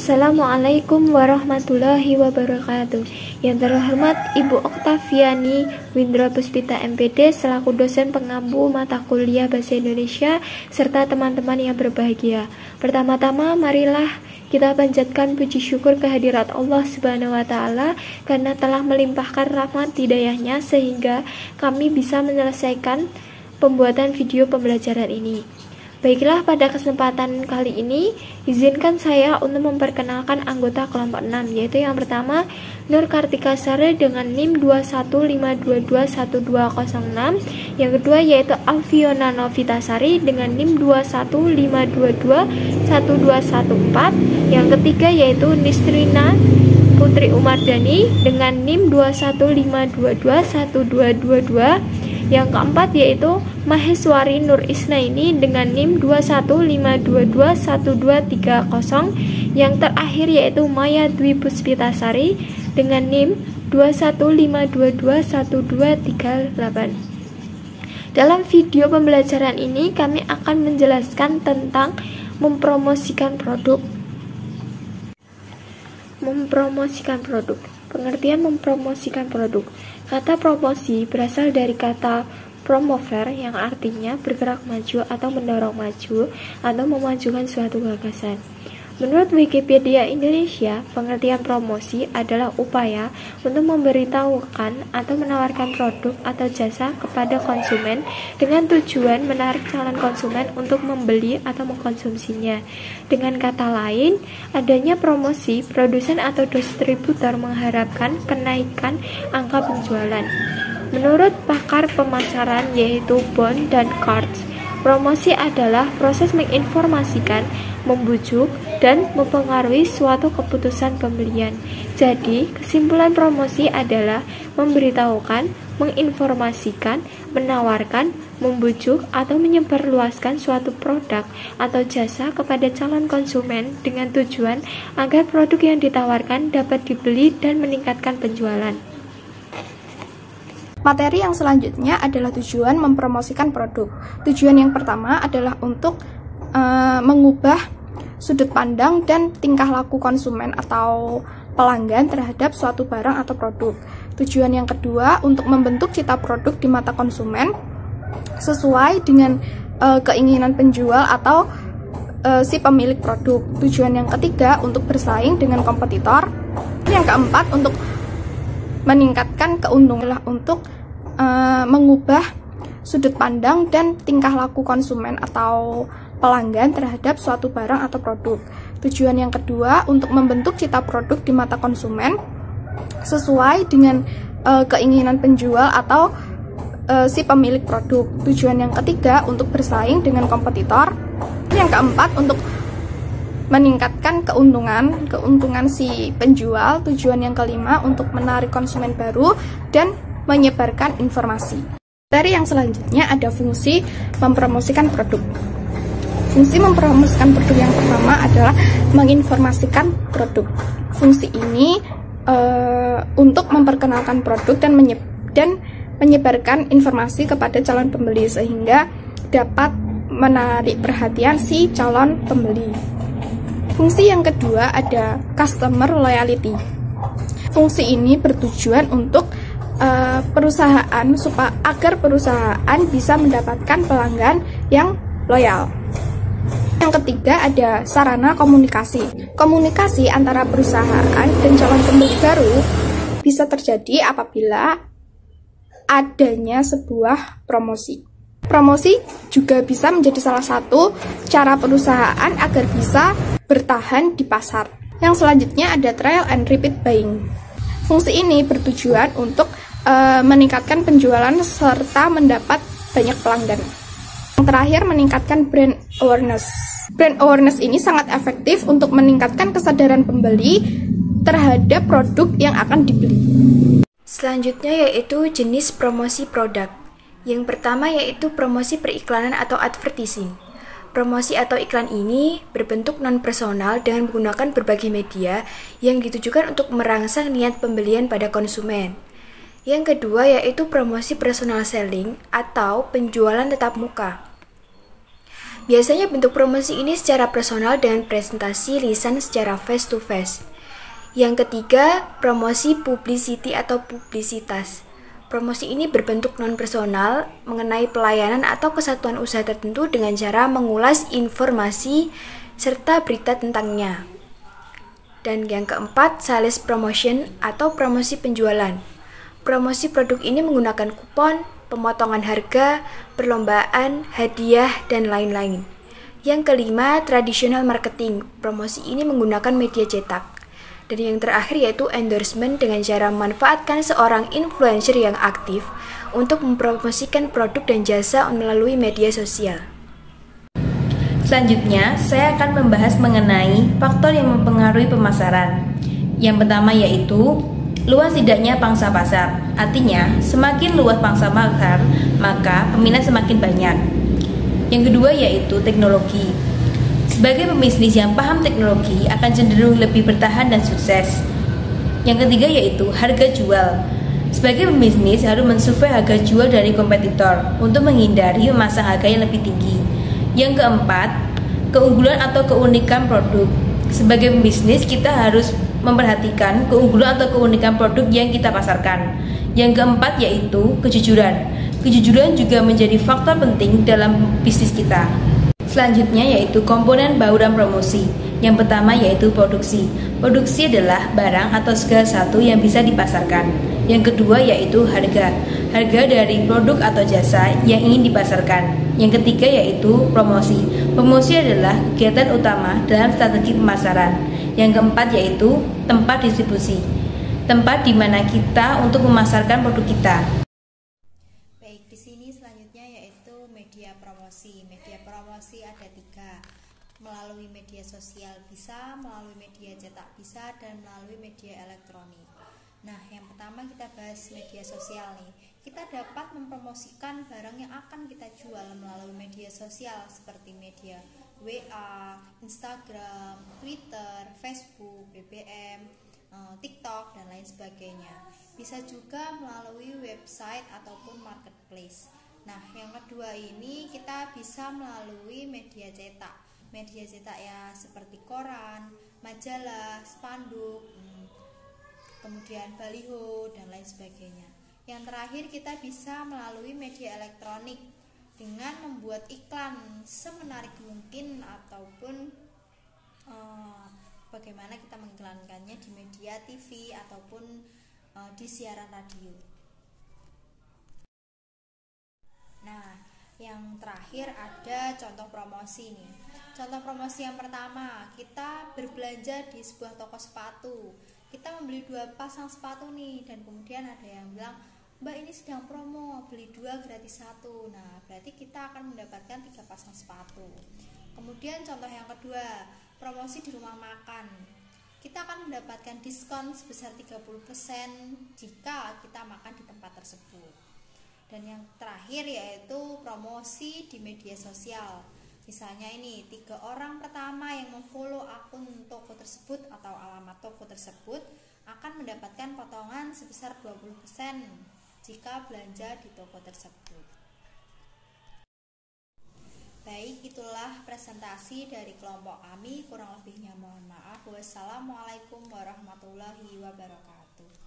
Assalamualaikum warahmatullahi wabarakatuh. Yang terhormat Ibu Oktaviani Windra Puspita MPD selaku dosen pengampu mata kuliah Bahasa Indonesia serta teman-teman yang berbahagia. Pertama-tama marilah kita panjatkan puji syukur kehadirat Allah Subhanahu wa taala karena telah melimpahkan rahmat hidayahnya sehingga kami bisa menyelesaikan pembuatan video pembelajaran ini. Baiklah, pada kesempatan kali ini izinkan saya untuk memperkenalkan anggota kelompok 6, yaitu yang pertama Nur Kartika Sare dengan NIM 215221206, yang kedua yaitu Alfiona Novitasari dengan NIM 215221214, yang ketiga yaitu Nistrina Putri Umardani dengan NIM 215221222, yang keempat yaitu Maheswari Nur Isnaini dengan NIM 215221230, yang terakhir yaitu Maya Dwi Puspitasari dengan NIM 215221238. Dalam video pembelajaran ini kami akan menjelaskan tentang mempromosikan produk. Mempromosikan produk. Pengertian mempromosikan produk. Kata promosi berasal dari kata promover yang artinya bergerak maju atau mendorong maju atau memajukan suatu gagasan. Menurut Wikipedia Indonesia, pengertian promosi adalah upaya untuk memberitahukan atau menawarkan produk atau jasa kepada konsumen dengan tujuan menarik calon konsumen untuk membeli atau mengkonsumsinya. Dengan kata lain, adanya promosi, produsen atau distributor mengharapkan kenaikan angka penjualan. Menurut pakar pemasaran yaitu Bond dan Karts, promosi adalah proses menginformasikan, membujuk, dan mempengaruhi suatu keputusan pembelian. Jadi, kesimpulan promosi adalah memberitahukan, menginformasikan, menawarkan, membujuk, atau menyebarluaskan suatu produk atau jasa kepada calon konsumen dengan tujuan agar produk yang ditawarkan dapat dibeli dan meningkatkan penjualan. Materi yang selanjutnya adalah tujuan mempromosikan produk. Tujuan yang pertama adalah untuk mengubah sudut pandang dan tingkah laku konsumen atau pelanggan terhadap suatu barang atau produk. Tujuan yang kedua untuk membentuk cita produk di mata konsumen sesuai dengan keinginan penjual atau si pemilik produk. Tujuan yang ketiga untuk bersaing dengan kompetitor. Yang keempat untuk meningkatkan keuntungan untuk mengubah sudut pandang dan tingkah laku konsumen atau pelanggan terhadap suatu barang atau produk. Tujuan yang kedua untuk membentuk cita produk di mata konsumen sesuai dengan keinginan penjual atau si pemilik produk. Tujuan yang ketiga untuk bersaing dengan kompetitor. Yang keempat untuk meningkatkan keuntungan si penjual. Tujuan yang kelima untuk menarik konsumen baru dan menyebarkan informasi. Materi yang selanjutnya ada fungsi mempromosikan produk. Fungsi mempromosikan produk yang pertama adalah menginformasikan produk. Fungsi ini untuk memperkenalkan produk dan menyebarkan informasi kepada calon pembeli sehingga dapat menarik perhatian si calon pembeli. Fungsi yang kedua ada customer loyalty. Fungsi ini bertujuan untuk perusahaan agar perusahaan bisa mendapatkan pelanggan yang loyal. Yang ketiga ada sarana komunikasi. Komunikasi antara perusahaan dan calon pembeli baru bisa terjadi apabila adanya sebuah promosi. Promosi juga bisa menjadi salah satu cara perusahaan agar bisa bertahan di pasar. Yang selanjutnya ada trial and repeat buying. Fungsi ini bertujuan untuk meningkatkan penjualan serta mendapat banyak pelanggan. Yang terakhir, meningkatkan brand awareness. Brand awareness ini sangat efektif untuk meningkatkan kesadaran pembeli terhadap produk yang akan dibeli. Selanjutnya yaitu jenis promosi produk. Yang pertama yaitu promosi periklanan atau advertising. Promosi atau iklan ini berbentuk non-personal dengan menggunakan berbagai media yang ditujukan untuk merangsang niat pembelian pada konsumen. Yang kedua yaitu promosi personal selling atau penjualan tatap muka. Biasanya bentuk promosi ini secara personal dengan presentasi lisan secara face to face. Yang ketiga, promosi publicity atau publisitas. Promosi ini berbentuk non-personal mengenai pelayanan atau kesatuan usaha tertentu dengan cara mengulas informasi serta berita tentangnya. Dan yang keempat, sales promotion atau promosi penjualan. Promosi produk ini menggunakan kupon, pemotongan harga, perlombaan, hadiah, dan lain-lain. Yang kelima, traditional marketing. Promosi ini menggunakan media cetak. Dan yang terakhir yaitu endorsement dengan cara memanfaatkan seorang influencer yang aktif untuk mempromosikan produk dan jasa melalui media sosial. Selanjutnya, saya akan membahas mengenai faktor yang mempengaruhi pemasaran. Yang pertama yaitu luas tidaknya pangsa pasar. Artinya, semakin luas pangsa pasar, maka peminat semakin banyak. Yang kedua yaitu teknologi. Sebagai pebisnis yang paham teknologi akan cenderung lebih bertahan dan sukses. Yang ketiga yaitu harga jual. Sebagai pebisnis harus mensurvei harga jual dari kompetitor untuk menghindari memasang harga yang lebih tinggi. Yang keempat, keunggulan atau keunikan produk. Sebagai pebisnis kita harus memperhatikan keunggulan atau keunikan produk yang kita pasarkan. Yang keempat yaitu kejujuran. Kejujuran juga menjadi faktor penting dalam bisnis kita. Selanjutnya yaitu komponen bauran promosi. Yang pertama yaitu produksi. Produksi adalah barang atau segala sesuatu yang bisa dipasarkan. Yang kedua yaitu harga. Harga dari produk atau jasa yang ingin dipasarkan. Yang ketiga yaitu promosi. Promosi adalah kegiatan utama dalam strategi pemasaran. Yang keempat yaitu tempat distribusi. Tempat di mana kita untuk memasarkan produk kita. Baik, di sini selanjutnya yaitu media promosi. Media promosi ada 3, melalui media sosial bisa, melalui media cetak bisa, dan melalui media elektronik. Nah, yang pertama kita bahas media sosial nih. Kita dapat mempromosikan barang yang akan kita jual melalui media sosial seperti media WA, Instagram, Twitter, Facebook, BBM, TikTok, dan lain sebagainya. Bisa juga melalui website ataupun marketplace. Nah, yang kedua ini kita bisa melalui media cetak. Media cetak ya seperti koran, majalah, spanduk, kemudian baliho, dan lain sebagainya. Yang terakhir kita bisa melalui media elektronik dengan membuat iklan semenarik mungkin ataupun bagaimana kita mengiklankannya di media TV ataupun di siaran radio. Nah, yang terakhir ada contoh promosi nih. Contoh promosi yang pertama, kita berbelanja di sebuah toko sepatu. Kita membeli 2 pasang sepatu nih, dan kemudian ada yang bilang, "Mbak, ini sedang promo, beli 2 gratis 1." Nah, berarti kita akan mendapatkan 3 pasang sepatu. Kemudian contoh yang kedua, promosi di rumah makan. Kita akan mendapatkan diskon sebesar 30% jika kita makan di tempat tersebut. Dan yang terakhir yaitu promosi di media sosial. Misalnya ini, 3 orang pertama yang memfollow akun toko tersebut atau alamat toko tersebut akan mendapatkan potongan sebesar 20% jika belanja di toko tersebut. Baik, itulah presentasi dari kelompok kami. Kurang lebihnya mohon maaf. Wassalamualaikum warahmatullahi wabarakatuh.